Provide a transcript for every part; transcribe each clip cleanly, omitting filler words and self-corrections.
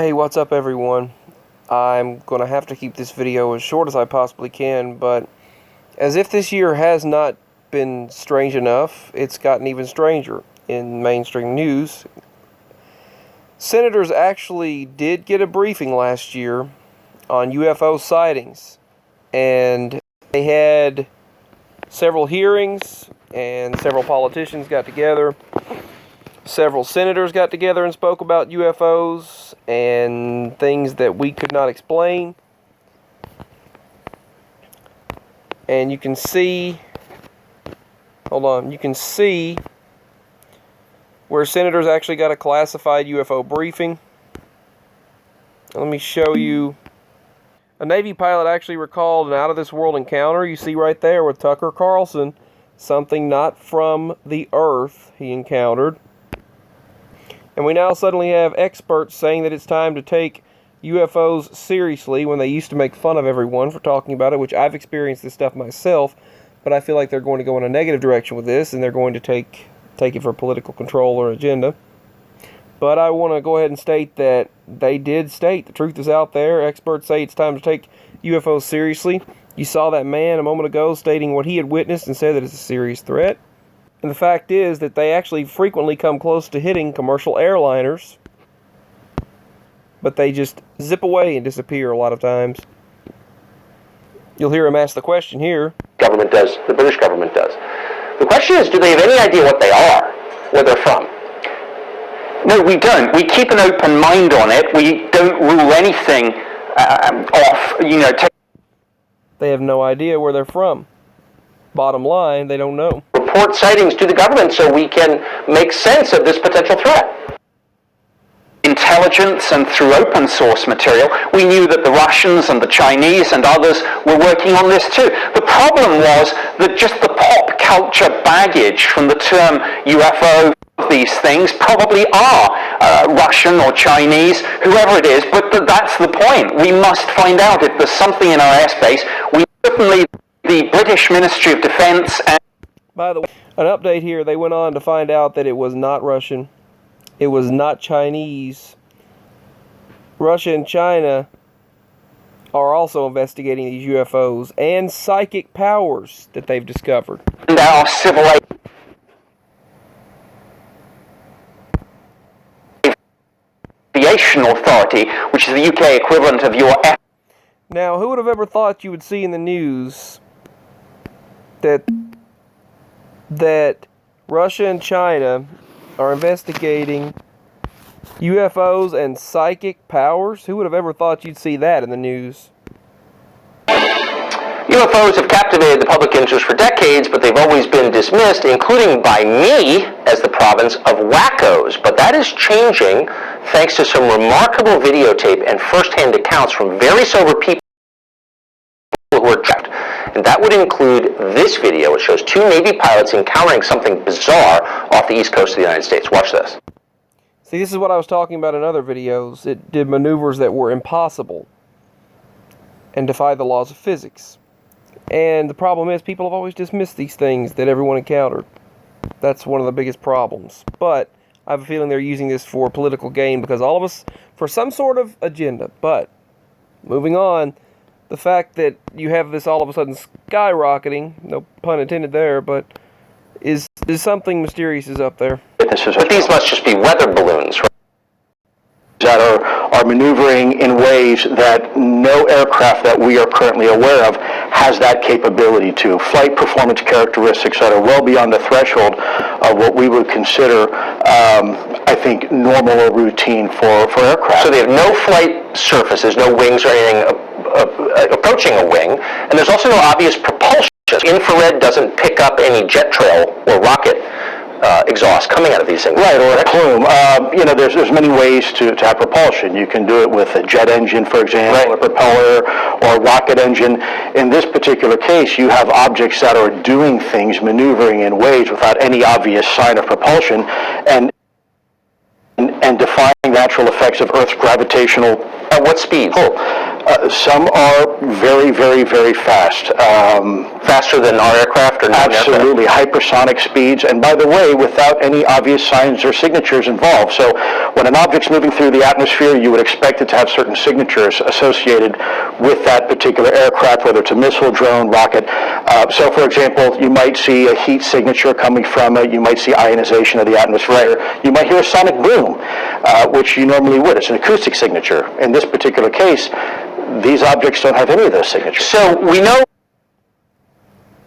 Hey, what's up everyone? I'm going to have to keep this video as short as I possibly can, but as if this year has not been strange enough, it's gotten even stranger in mainstream news. Senators actually did get a briefing last year on UFO sightings, and they had several hearings, and several politicians got together. Several senators got together and spoke about UFOs and things that we could not explain. And you can see, you can see where senators actually got a classified UFO briefing. Let me show you. A Navy pilot actually recalled an out-of-this-world encounter. You see right there with Tucker Carlson, something not from the Earth he encountered. And we now suddenly have experts saying that it's time to take UFOs seriously when they used to make fun of everyone for talking about it, which I've experienced this stuff myself, but I feel like they're going to go in a negative direction with this, and they're going to take it for political control or agenda. But I want to go ahead and state that they did state the truth is out there. Experts say it's time to take UFOs seriously. You saw that man a moment ago stating what he had witnessed and said that it's a serious threat. And the fact is that they actually frequently come close to hitting commercial airliners, but they just zip away and disappear a lot of times. You'll hear him ask the question here. Government does, the British government does. The question is, do they have any idea what they are, where they're from? No, we don't. We keep an open mind on it. We don't rule anything off, They have no idea where they're from. Bottom line, they don't know. Report sightings to the government so we can make sense of this potential threat. Intelligence and through open source material, we knew that the Russians and the Chinese and others were working on this too. The problem was that just the pop culture baggage from the term UFO, these things probably are Russian or Chinese, whoever it is, but that's the point. We must find out if there's something in our airspace. We certainly, the British Ministry of Defense and... By the way, an update here, they went on to find out that it was not Russian. It was not Chinese. Russia and China are also investigating these UFOs and psychic powers that they've discovered. And our civil aviation authority, which is the UK equivalent of your... Now, who would have ever thought you would see in the news that Russia and China are investigating UFOs and psychic powers? Who would have ever thought you'd see that in the news? UFOs have captivated the public interest for decades, but they've always been dismissed, including by me, as the province of wackos. But that is changing thanks to some remarkable videotape and first-hand accounts from very sober people who are trapped. And that would include this video, which shows two Navy pilots encountering something bizarre off the east coast of the United States. Watch this. See, this is what I was talking about in other videos. It did maneuvers that were impossible and defied the laws of physics. And the problem is, people have always dismissed these things that everyone encountered. That's one of the biggest problems. But I have a feeling they're using this for political gain because all of us, for some sort of agenda. But, moving on, the fact that you have this all of a sudden skyrocketing, no pun intended there, but is something mysterious is up there. But these must just be weather balloons, right? That are maneuvering in ways that no aircraft that we are currently aware of has that capability to. Flight performance characteristics that are well beyond the threshold of what we would consider, I think, normal or routine for aircraft. So they have no flight surfaces, no wings or anything approaching a wing, and there's also no obvious propulsion. Infrared doesn't pick up any jet trail or rocket exhaust coming out of these things. Right, or a plume. There's many ways to have propulsion. You can do it with a jet engine, for example, right, a propeller, or a rocket engine. In this particular case, you have objects that are doing things, maneuvering in ways without any obvious sign of propulsion, and defying natural effects of Earth's gravitational... At what speed? Pull. Some are very, very, very fast. Faster than our aircraft or Absolutely, hypersonic speeds, and by the way, without any obvious signs or signatures involved. So when an object's moving through the atmosphere, you would expect it to have certain signatures associated with that particular aircraft, whether it's a missile, drone, rocket. So for example, you might see a heat signature coming from it, you might see ionization of the atmosphere, you might hear a sonic boom, which you normally would. It's an acoustic signature. In this particular case, these objects don't have any of those signatures. So we know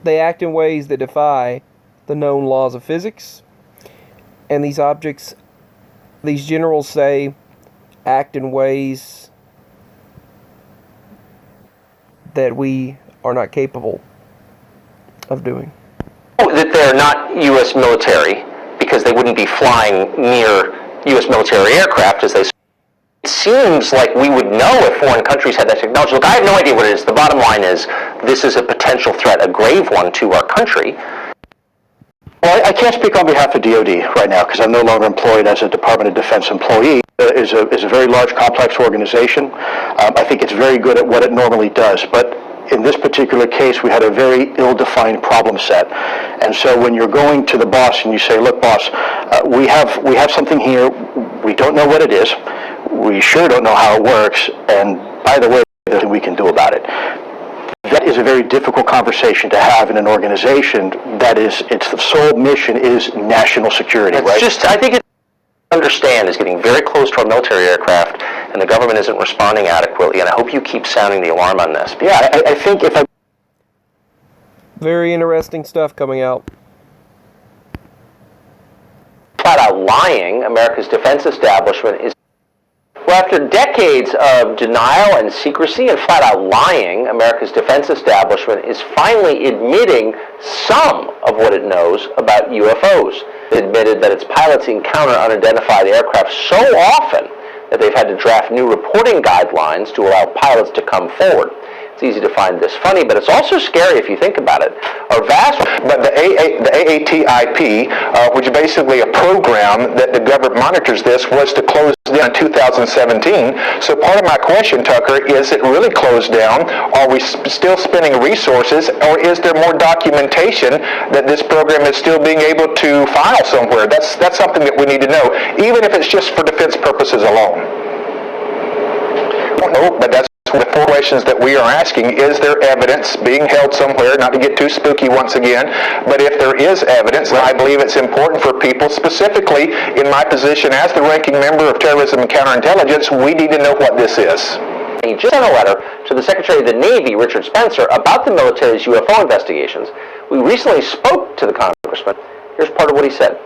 They act in ways that defy the known laws of physics, and these objects, these generals say, act in ways that we are not capable of doing. that they're not U.S. military because they wouldn't be flying near U.S. military aircraft as they. It seems like we would know if foreign countries had that technology. Look, I have no idea what it is. The bottom line is this is a potential threat, a grave one to our country. Well, I can't speak on behalf of DoD right now because I'm no longer employed as a Department of Defense employee. It is a very large, complex organization. I think it's very good at what it normally does. But in this particular case, we had a very ill-defined problem set. And so when you're going to the boss and you say, look, boss, we have something here. We don't know what it is. We sure don't know how it works. And by the way, there's nothing we can do about it. That is a very difficult conversation to have in an organization that is, its sole mission is national security, It's right? just, I think understand is getting very close to our military aircraft, and the government isn't responding adequately, and I hope you keep sounding the alarm on this. Yeah, I think if I... Very interesting stuff coming out. Flat out lying, America's defense establishment is. Well, after decades of denial and secrecy and flat out lying, America's defense establishment is finally admitting some of what it knows about UFOs. It admitted that its pilots encounter unidentified aircraft so often that they've had to draft new reporting guidelines to allow pilots to come forward. It's easy to find this funny, but it's also scary if you think about it. Our vast... But the AATIP, which is basically a program that the government monitors this, was to close down in 2017. So part of my question, Tucker, is it really closed down? Are we still spending resources, or is there more documentation that this program is still being able to file somewhere? That's something that we need to know, even if it's just for defense purposes alone. I don't know, but that's the four questions that we are asking. Is there evidence being held somewhere, not to get too spooky once again, but if there is evidence, I believe it's important for people, specifically in my position as the ranking member of Terrorism and Counterintelligence, we need to know what this is. He just sent a letter to the Secretary of the Navy, Richard Spencer, about the military's UFO investigations. We recently spoke to the congressman. Here's part of what he said.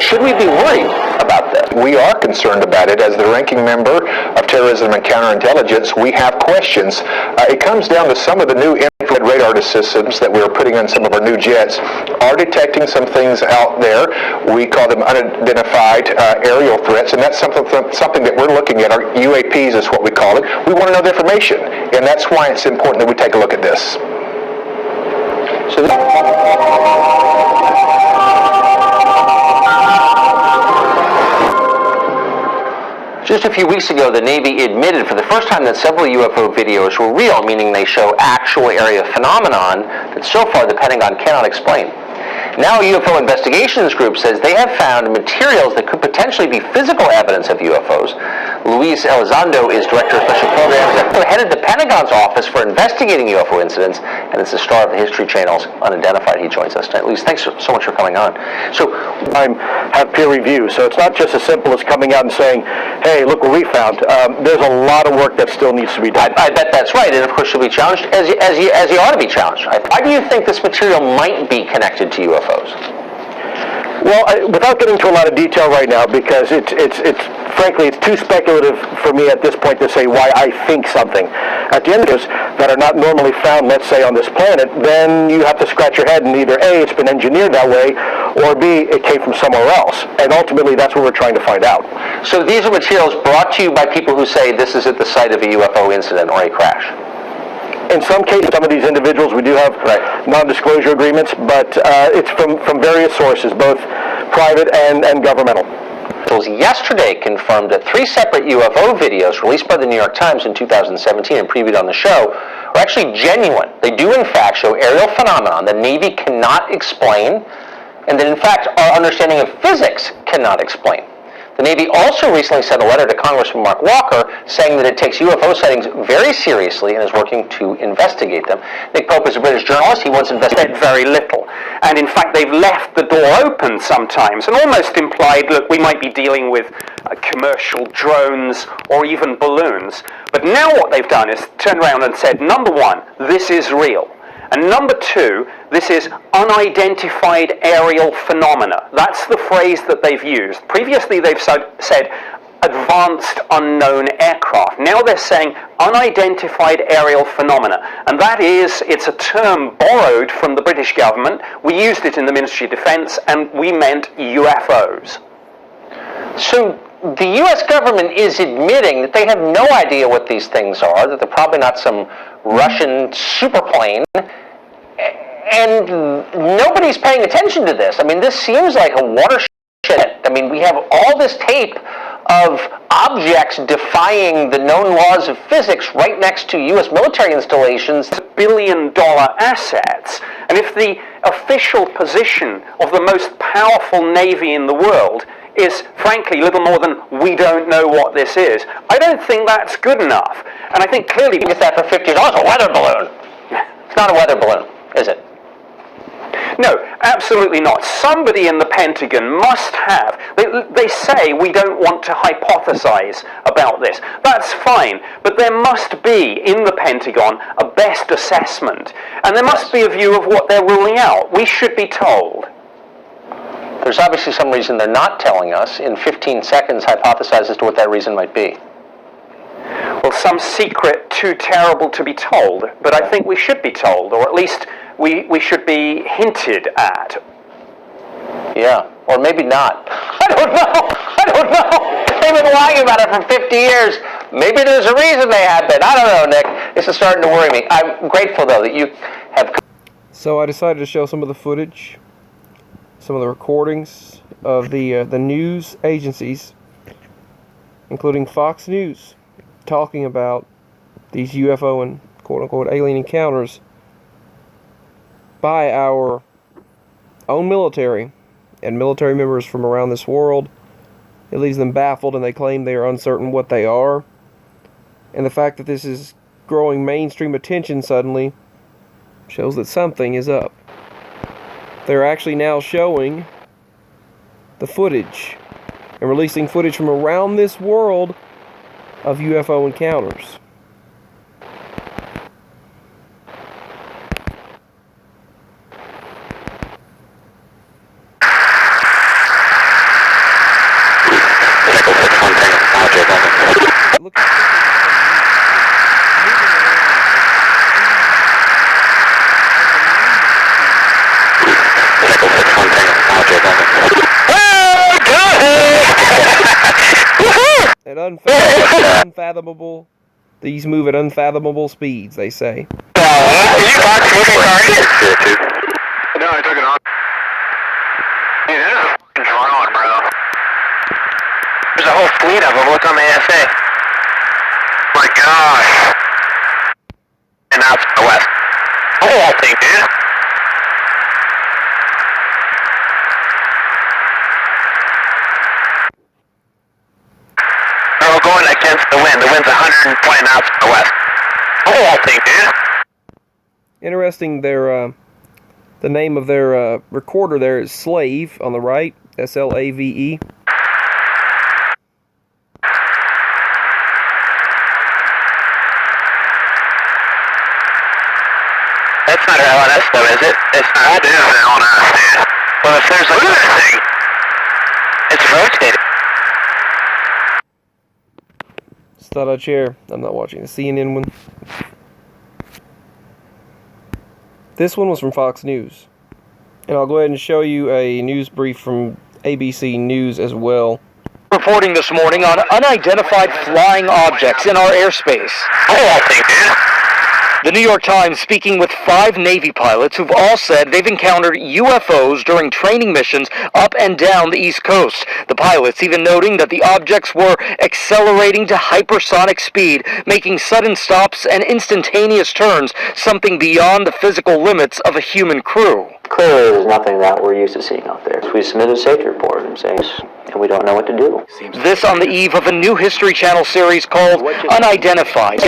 Should we be worried about this? We are concerned about it. As the ranking member of Terrorism and Counterintelligence, we have questions. It comes down to some of the new infrared radar systems that we're putting on some of our new jets are detecting some things out there. We call them unidentified aerial threats, and that's something that we're looking at. Our UAPs is what we call it. We want to know the information, and that's why it's important that we take a look at this. So just a few weeks ago, the Navy admitted for the first time that several UFO videos were real, meaning they show actual area phenomenon that so far the Pentagon cannot explain. Now a UFO investigations group says they have found materials that could potentially be physical evidence of UFOs. Luis Elizondo is Director of Special Programs and headed the Pentagon's Office for Investigating UFO Incidents, and it's the star of the History Channel's Unidentified. He joins us tonight. Luis, thanks so much for coming on. So, I have peer review, so it's not just as simple as coming out and saying, hey, look what we found. There's a lot of work that still needs to be done. I bet that's right, and of course you'll be challenged, as you ought to be challenged. Why do you think this material might be connected to UFOs? Well, without getting into a lot of detail right now, because it's frankly, it's too speculative for me at this point to say why I think something. At the end of this, that are not normally found, let's say, on this planet, then you have to scratch your head and either A, it's been engineered that way, or B, it came from somewhere else. And ultimately, that's what we're trying to find out. So these are materials brought to you by people who say this is at the site of a UFO incident or a crash? In some cases, some of these individuals, we do have non-disclosure agreements, but it's from various sources, both private and governmental. So officials yesterday confirmed that 3 separate UFO videos released by the New York Times in 2017 and previewed on the show are actually genuine. They do in fact show aerial phenomena the Navy cannot explain, and that in fact our understanding of physics cannot explain. The Navy also recently sent a letter to Congressman Mark Walker saying that it takes UFO sightings very seriously and is working to investigate them. Nick Pope is a British journalist. He once investigated very little. And in fact, they've left the door open sometimes and almost implied, look, we might be dealing with commercial drones or even balloons. But now what they've done is turned around and said, number one, this is real. And number two, this is unidentified aerial phenomena. That's the phrase that they've used. Previously, they've said advanced unknown aircraft. Now they're saying unidentified aerial phenomena. And that is, it's a term borrowed from the British government. We used it in the Ministry of Defense, and we meant UFOs. So the U.S. government is admitting that they have no idea what these things are, that they're probably not some Russian superplane, and nobody's paying attention to this. I mean, this seems like a watershed. I mean, we have all this tape of objects defying the known laws of physics right next to U.S. military installations. Billion-dollar assets. And if the official position of the most powerful navy in the world is, frankly, little more than, we don't know what this is, I don't think that's good enough. And I think clearly... You get that for $50, a weather balloon. It's not a weather balloon, is it? No, absolutely not. Somebody in the Pentagon must have... They say we don't want to hypothesize about this. That's fine, but there must be, in the Pentagon, a best assessment. And there must be a view of what they're ruling out. We should be told. There's obviously some reason they're not telling us. In 15 seconds, hypothesize as to what that reason might be. Well, some secret too terrible to be told, but I think we should be told, or at least we should be hinted at. Yeah, or maybe not. I don't know. They've been lying about it for 50 years. Maybe there's a reason they have been. I don't know, Nick. This is starting to worry me. I'm grateful, though, that you have... So I decided to show some of the footage, some of the recordings of the news agencies, including Fox News, talking about these UFO and quote-unquote alien encounters by our own military and military members from around this world. It leaves them baffled, and they claim they are uncertain what they are. And the fact that this is growing mainstream attention suddenly shows that something is up. They're actually now showing the footage and releasing footage from around this world of UFO encounters. Look at unfathomable. These move at unfathomable speeds, they say. No, I took it on. Dude, this is a fucking drone, bro. There's a whole fleet of them. Look on the ASA. My gosh. And now it's to the west. The whole thing, dude. We're going against the wind. The wind's 120 knots to the west. The whole thing, dude. Interesting, the name of their recorder there is Slave on the right, S-L-A-V-E. That's not LNS though, is it? It's not. That is LNS, dude. Well, if there's like... Look at that thing. It's rotating. Just thought I'd share. I'm not watching the CNN one. This one was from Fox News. And I'll go ahead and show you a news brief from ABC News as well. Reporting this morning on unidentified flying objects in our airspace. The whole thing, dude. The New York Times speaking with 5 Navy pilots who've all said they've encountered UFOs during training missions up and down the East Coast. The pilots even noting that the objects were accelerating to hypersonic speed, making sudden stops and instantaneous turns, something beyond the physical limits of a human crew. Clearly, there's nothing that we're used to seeing out there. We submitted a safety report and saying, and we don't know what to do. This on the eve of a new History Channel series called Unidentified,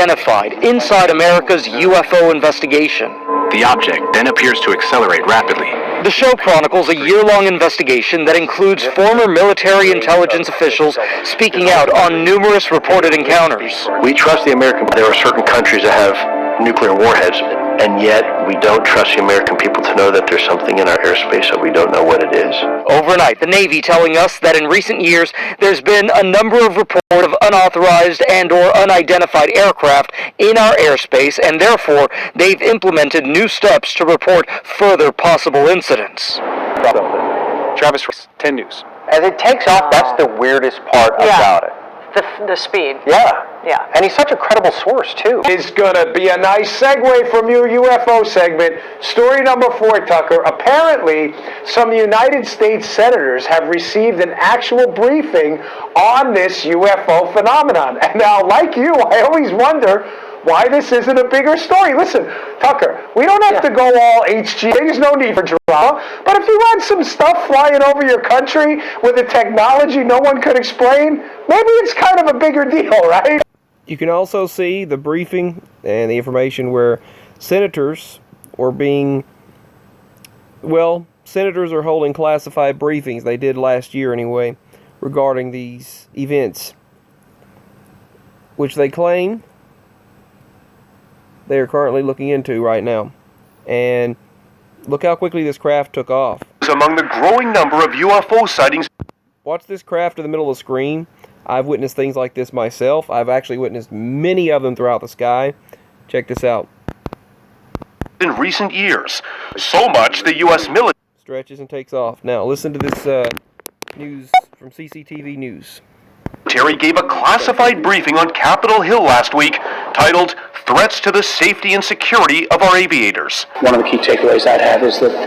Inside America's UFO Investigation. The object then appears to accelerate rapidly. The show chronicles a year-long investigation that includes former military intelligence officials speaking out on numerous reported encounters. We trust the American. There are certain countries that have nuclear warheads, and yet we don't trust the American people to know that there's something in our airspace that we don't know what it is. Overnight, the Navy telling us that in recent years, there's been a number of reports of unauthorized and or unidentified aircraft in our airspace, and therefore, they've implemented new steps to report further possible incidents. Travis, 10 News. As it takes off, that's the weirdest part about it. The speed. Yeah. Yeah. And he's such a credible source, too. Is going to be a nice segue from your UFO segment. Story number 4, Tucker. Apparently, some United States senators have received an actual briefing on this UFO phenomenon. And now, like you, I always wonder why this isn't a bigger story. Listen, Tucker, we don't have to go all HG. There's no need for drama. But if you had some stuff flying over your country with a technology no one could explain, maybe it's kind of a bigger deal, right? You can also see the briefing and the information where senators are being, well, senators are holding classified briefings. They did last year anyway, regarding these events, which they claim they are currently looking into right now. And look how quickly this craft took off. Among the growing number of UFO sightings. Watch this craft in the middle of the screen. I've witnessed things like this myself. I've actually witnessed many of them throughout the sky. Check this out. In recent years, so much the U.S. military Stretches and takes off. Now listen to this news from CCTV News. gave a classified briefing on Capitol Hill last week titled Threats to the Safety and Security of Our Aviators. One of the key takeaways I'd have is that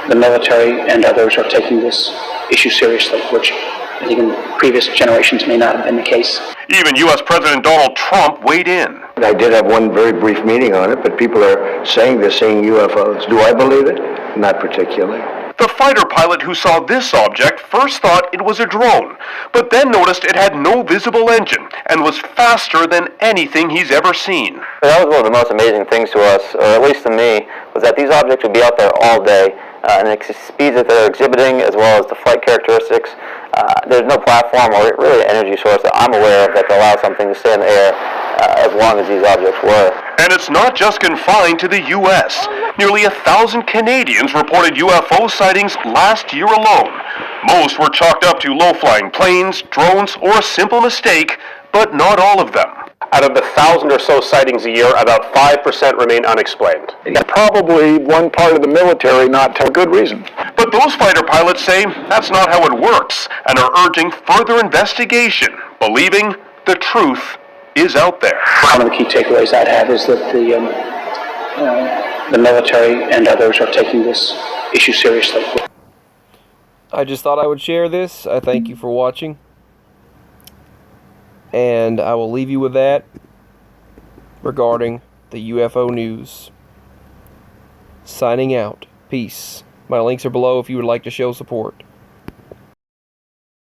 the military and others are taking this issue seriously, which I think in previous generations may not have been the case. Even U.S. President Donald Trump weighed in. I did have one very brief meeting on it, but people are saying they're seeing UFOs. Do I believe it? Not particularly. The fighter pilot who saw this object first thought it was a drone, but then noticed it had no visible engine and was faster than anything he's ever seen. That was one of the most amazing things to us, or at least to me, was that these objects would be out there all day, and the speeds that they're exhibiting, as well as the flight characteristics. There's no platform or really energy source that I'm aware of that could allow something to stay in the air as long as these objects were. And it's not just confined to the U.S. Nearly 1,000 Canadians reported UFO sightings last year alone. Most were chalked up to low-flying planes, drones, or a simple mistake, but not all of them. Out of the 1,000 or so sightings a year, about 5% remain unexplained. Probably one part of the military not for good reason. But those fighter pilots say that's not how it works and are urging further investigation, believing the truth is out there. One of the key takeaways I'd have is that the military and others are taking this issue seriously. I just thought I would share this. I thank you for watching. And I will leave you with that regarding the UFO news. Signing out. Peace. My links are below if you would like to show support.